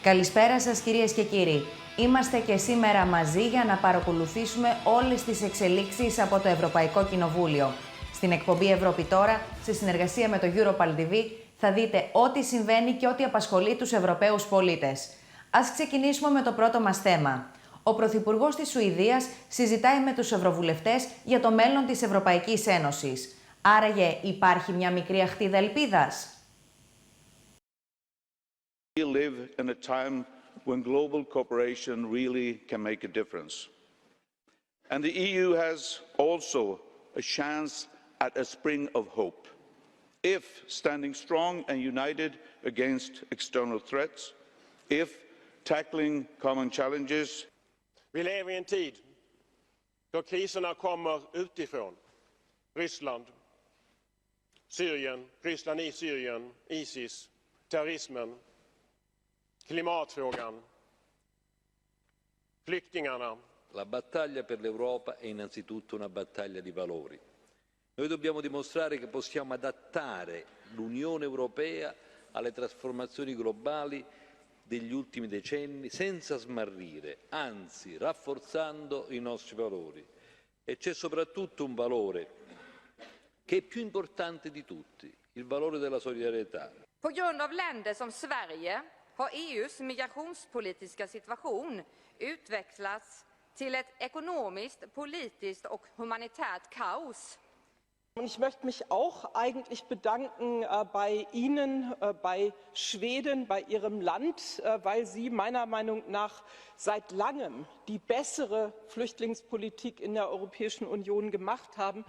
Καλησπέρα σας κυρίες και κύριοι. Είμαστε και σήμερα μαζί για να παρακολουθήσουμε όλες τις εξελίξεις από το Ευρωπαϊκό Κοινοβούλιο. Στην εκπομπή Ευρώπη τώρα, σε συνεργασία με το Europal TV, θα δείτε ό,τι συμβαίνει και ό,τι απασχολεί τους Ευρωπαίους πολίτες. Ας ξεκινήσουμε με το πρώτο μας θέμα. Ο Πρωθυπουργός της Σουηδίας συζητάει με τους Ευρωβουλευτές για το μέλλον της Ευρωπαϊκής Ένωσης. Άραγε υπάρχει μια μικρή αχτίδα ελπίδας? We live in a time when global cooperation really can make a difference. And the EU has also a chance at a spring of hope. If standing strong and united against external threats, if tackling common challenges. Vi lever i en tid då kriserna kommer utifrån. Ryssland i Syrien, ISIS, terrorismen, klimatfrågan, flyktingarna. La battaglia per l'Europa è innanzitutto una battaglia di valori. Noi dobbiamo dimostrare che possiamo adattare l'Unione Europea alle trasformazioni globali degli ultimi decenni senza smarrire, anzi rafforzando i nostri valori. E c'è soprattutto un valore che è più importante di tutti, il valore della solidarietà. På grund av länder som Sverige har EUs migrationspolitiska situation utvecklats till ett ekonomiskt, politiskt och humanitärt kaos. Ich möchte mich auch eigentlich bedanken bei Ihnen, bei Schweden, bei Ihrem Land, weil Sie meiner Meinung nach seit langem die bessere Flüchtlingspolitik in der Europäischen Union gemacht haben.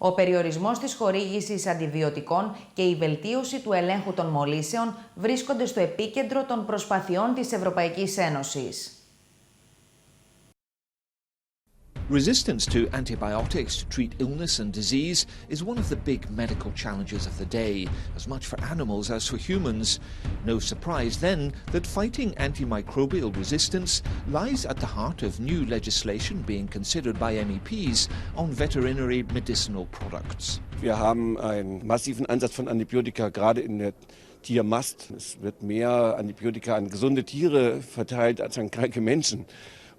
Ο περιορισμός της χορήγησης αντιβιωτικών και η βελτίωση του ελέγχου των μολύσεων βρίσκονται στο επίκεντρο των προσπαθειών της Ευρωπαϊκής Ένωσης. Resistance to antibiotics to treat illness and disease is one of the big medical challenges of the day, as much for animals as for humans. No surprise then that fighting antimicrobial resistance lies at the heart of new legislation being considered by MEPs on veterinary medicinal products. Wir haben einen massiven Einsatz von Antibiotika gerade in der Tiermast. Es wird mehr Antibiotika an gesunde Tiere verteilt als an kranke Menschen.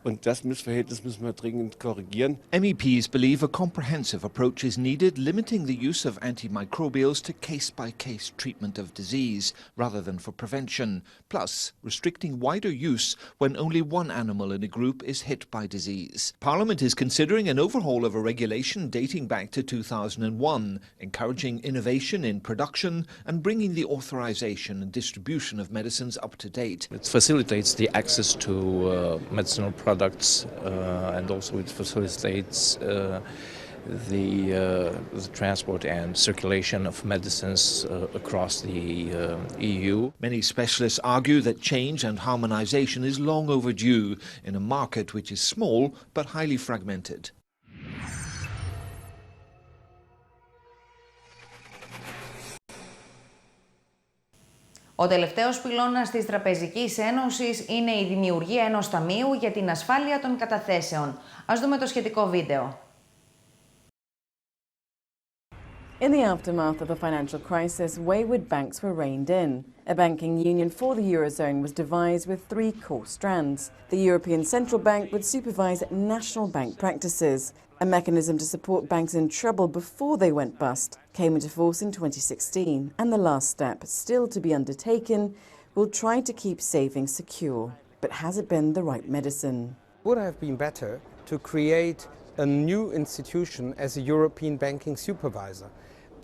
Und das Missverhältnis müssen wir dringend korrigieren. MEPs believe a comprehensive approach is needed, limiting the use of antimicrobials to case-by-case treatment of disease, rather than for prevention, plus restricting wider use when only one animal in a group is hit by disease. Parliament is considering an overhaul of a regulation dating back to 2001, encouraging innovation in production and bringing the authorization and distribution of medicines up to date. It facilitates the access to medicinal products and also it facilitates the transport and circulation of medicines across the EU. Many specialists argue that change and harmonization is long overdue in a market which is small but highly fragmented. Ο τελευταίος πυλώνας της Τραπεζικής Ένωσης είναι η δημιουργία ενός ταμείου για την ασφάλεια των καταθέσεων. Ας δούμε το σχετικό βίντεο. In the aftermath of the financial crisis, wayward banks were reined in. A banking union for the Eurozone was devised with three core strands. The European Central Bank would supervise national bank practices. A mechanism to support banks in trouble before they went bust came into force in 2016, and the last step, still to be undertaken, will try to keep savings secure. But has it been the right medicine? Would have been better to create a new institution as a European banking supervisor.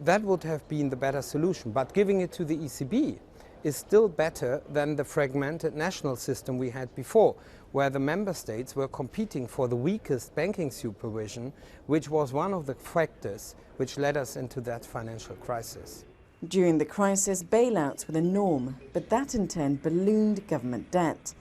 That would have been the better solution, but giving it to the ECB is still better than the fragmented national system we had before, where the member states were competing for the weakest banking supervision, which was one of the factors which led us into that financial crisis. During the crisis, bailouts were the norm, but that in turn ballooned government debt.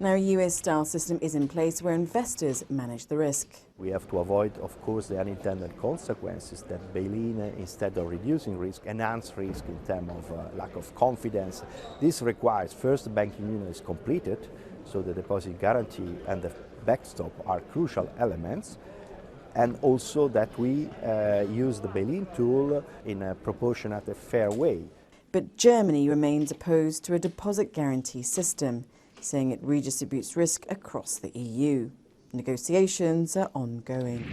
Now a US-style system is in place where investors manage the risk. We have to avoid, of course, the unintended consequences that bail-in, instead of reducing risk, enhance risk in terms of lack of confidence. This requires, first, the banking union is completed, so the deposit guarantee and the backstop are crucial elements. and also that we use the bail-in tool in a proportionate and fair way. But Germany remains opposed to a deposit guarantee system, saying it redistributes risk across the EU. Negotiations are ongoing.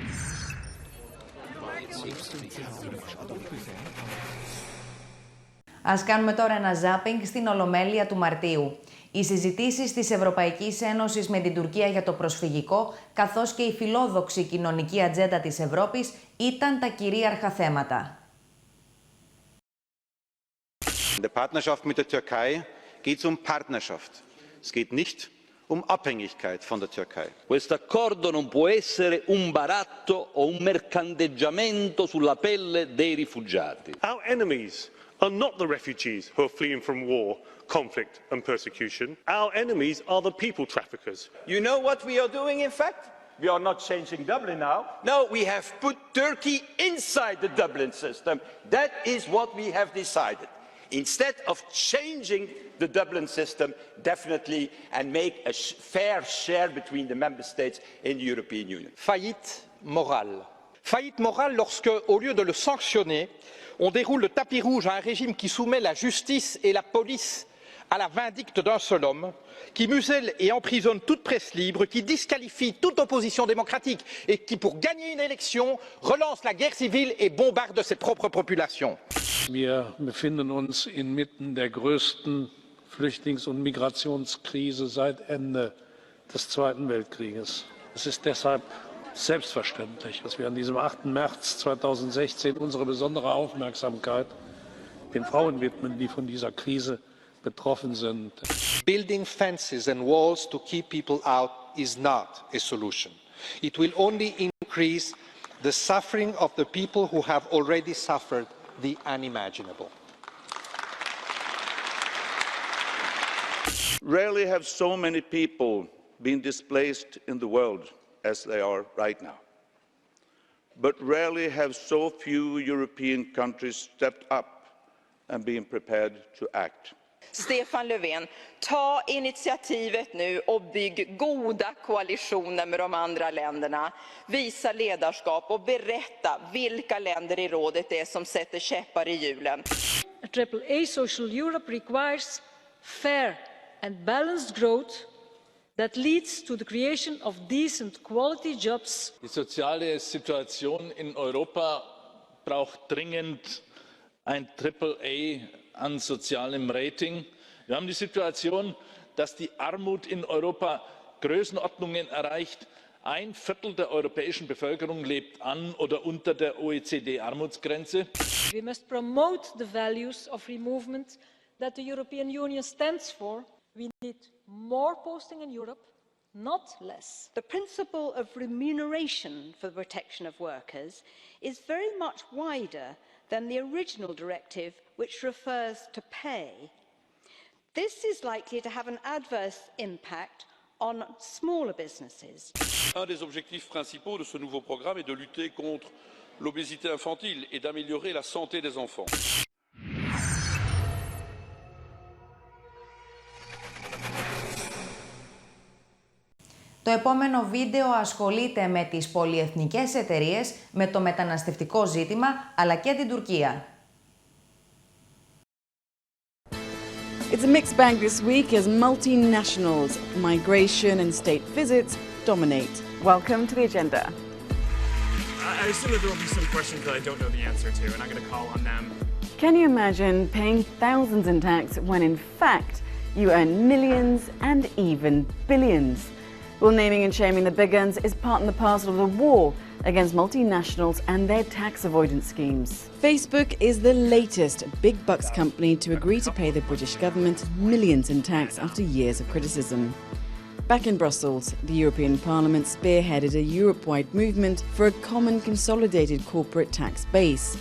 Ας κάνουμε τώρα ένα ζάπινγκ στην Ολομέλεια του Μαρτίου. Οι συζητήσεις της Ευρωπαϊκής Ένωσης με την Τουρκία για το προσφυγικό, καθώς και η φιλόδοξη κοινωνική ατζέντα της Ευρώπης, ήταν τα κυρίαρχα θέματα. In der Partnerschaft mit der Türkei geht es um Partnerschaft. Es geht nicht um Abhängigkeit von der Türkei. Questo accordo non può essere un baratto o un mercanteggiamento sulla pelle dei rifugiati. Our enemies are not the refugees who are fleeing from war, conflict and persecution. Our enemies are the people traffickers. You know what we are doing, in fact? We are not changing Dublin now. No, we have put Turkey inside the Dublin system. That is what we have decided. Instead of changing the Dublin system, definitely, and make a fair share between the member states in the European Union. Faillite morale. Faillite morale lorsque, au lieu de le sanctionner, on déroule le tapis rouge à un régime qui soumet la justice et la police à la vindicte d'un seul homme, qui muselle et emprisonne toute presse libre, qui disqualifie toute opposition démocratique et qui, pour gagner une élection, relance la guerre civile et bombarde ses propres populations. Wir befinden uns inmitten der größten Flüchtlings- und Migrationskrise seit Ende des Zweiten Weltkrieges. Es ist deshalb selbstverständlich, dass wir an diesem 8. März 2016 unsere besondere Aufmerksamkeit den Frauen widmen, die von dieser Krise betroffen sind. Building fences and walls to keep people out is not a solution. It will only increase the suffering of the people who have already suffered the unimaginable. Rarely have so many people been displaced in the world as they are right now. But rarely have so few European countries stepped up and been prepared to act. Stefan Löfven, ta initiativet nu och bygg goda koalitioner med de andra länderna. Visa ledarskap och berätta vilka länder i rådet det är som sätter käppar i hjulen. A AAA social Europe requires fair and balanced growth that leads to the creation of decent quality jobs. Die soziale Situation in Europa braucht dringend ein AAA an sozialem Rating. Wir haben die Situation, dass die Armut in Europa Größenordnungen erreicht. 1/4 der europäischen Bevölkerung lebt an oder unter der OECD-Armutsgrenze. We must promote the values of free movement that the European Union stands for. We need more posting in Europe, not less. The principle of remuneration for the protection of workers is very much wider than the original directive, which refers to pay. This is likely to have an adverse impact on smaller businesses. Un des objectifs principaux de ce nouveau programme est de lutter contre l'obésité infantile et d'améliorer la santé des enfants. Το επόμενο βίντεο ασχολείται με τις πολυεθνικές εταιρείες, με το μεταναστευτικό ζήτημα, αλλά και την Τουρκία. It's a mixed bag this week as multinationals, migration and state visits dominate. Welcome to the agenda. I assume that there will be some questions that I don't know the answer to, and I'm going to call on them. Can you imagine paying thousands in tax when in fact you earn millions and even billions? Well, naming and shaming the big guns is part and parcel of the war against multinationals and their tax avoidance schemes. Facebook is the latest big bucks company to agree to pay the British government millions in tax after years of criticism. Back in Brussels, the European Parliament spearheaded a Europe-wide movement for a common consolidated corporate tax base.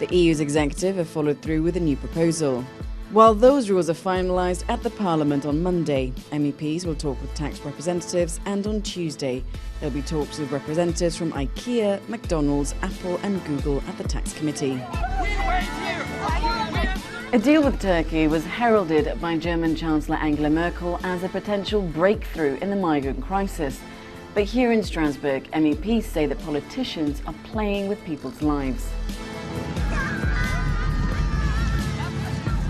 The EU's executive have followed through with a new proposal. While those rules are finalised at the Parliament on Monday, MEPs will talk with tax representatives, and on Tuesday there'll be talks with representatives from IKEA, McDonald's, Apple and Google at the Tax Committee. A deal with Turkey was heralded by German Chancellor Angela Merkel as a potential breakthrough in the migrant crisis. But here in Strasbourg, MEPs say that politicians are playing with people's lives.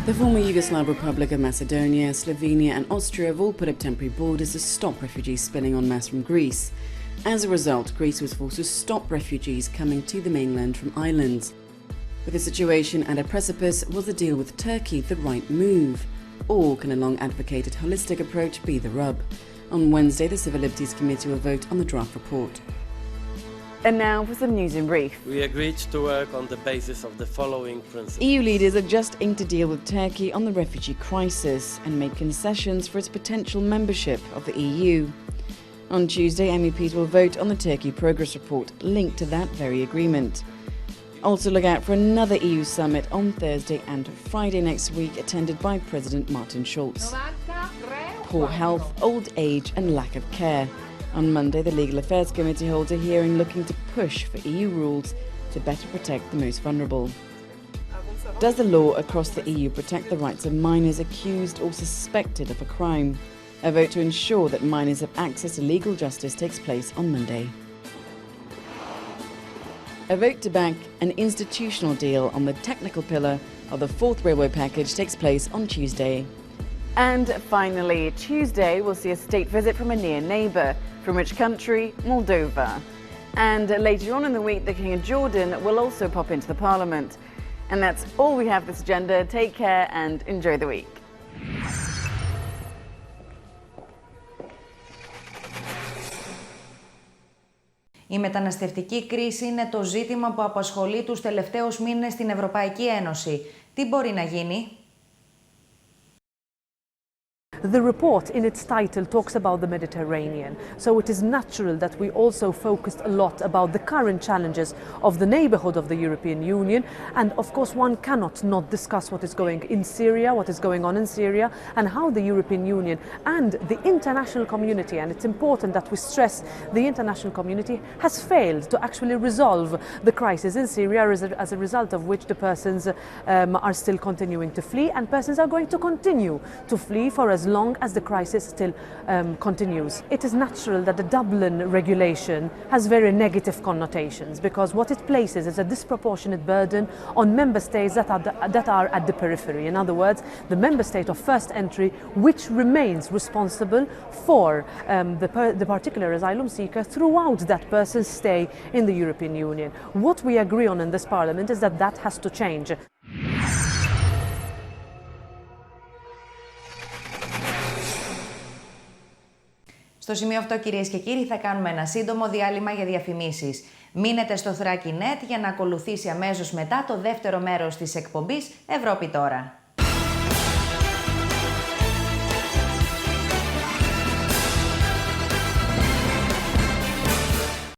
The former Yugoslav Republic of Macedonia, Slovenia and Austria have all put up temporary borders to stop refugees spilling en masse from Greece. As a result, Greece was forced to stop refugees coming to the mainland from islands. With the situation at a precipice, was the deal with Turkey the right move? Or can a long-advocated holistic approach be the rub? On Wednesday, the Civil Liberties Committee will vote on the draft report. And now for some news in brief. We agreed to work on the basis of the following principles. EU leaders are just inked a deal with Turkey on the refugee crisis and made concessions for its potential membership of the EU. On Tuesday, MEPs will vote on the Turkey Progress Report linked to that very agreement. Also look out for another EU summit on Thursday and Friday next week, attended by President Martin Schulz. Poor health, old age and lack of care. On Monday, the Legal Affairs Committee holds a hearing looking to push for EU rules to better protect the most vulnerable. Does the law across the EU protect the rights of minors accused or suspected of a crime? A vote to ensure that minors have access to legal justice takes place on Monday. A vote to back an institutional deal on the technical pillar of the fourth railway package takes place on Tuesday. And finally, Tuesday will see a state visit from a near neighbour. From which country? Moldova. And later on in the week, the King of Jordan will also pop into the Parliament. And that's all we have this agenda. Take care and enjoy the week. Η μεταναστευτική κρίση είναι το ζήτημα που απασχολεί τους τελευταίους μήνες στην Ευρωπαϊκή Ένωση. Τι μπορεί να γίνει? The report in its title talks about the Mediterranean, so it is natural that we also focused a lot about the current challenges of the neighbourhood of the European Union, and of course one cannot not discuss what is going in Syria, what is going on in Syria, and how the European Union and the international community, and it's important that we stress the international community, has failed to actually resolve the crisis in Syria, as a result of which the persons are still continuing to flee, and persons are going to continue to flee for as long as the crisis still continues. It is natural that the Dublin regulation has very negative connotations, because what it places is a disproportionate burden on member states that are at the periphery. In other words, the member state of first entry, which remains responsible for the particular asylum seeker throughout that person's stay in the European Union. What we agree on in this Parliament is that that has to change. Στο σημείο αυτό, κυρίες και κύριοι, θα κάνουμε ένα σύντομο διάλειμμα για διαφημίσεις. Μείνετε στο Thrakii.net για να ακολουθήσει αμέσως μετά το δεύτερο μέρος της εκπομπής Ευρώπη τώρα.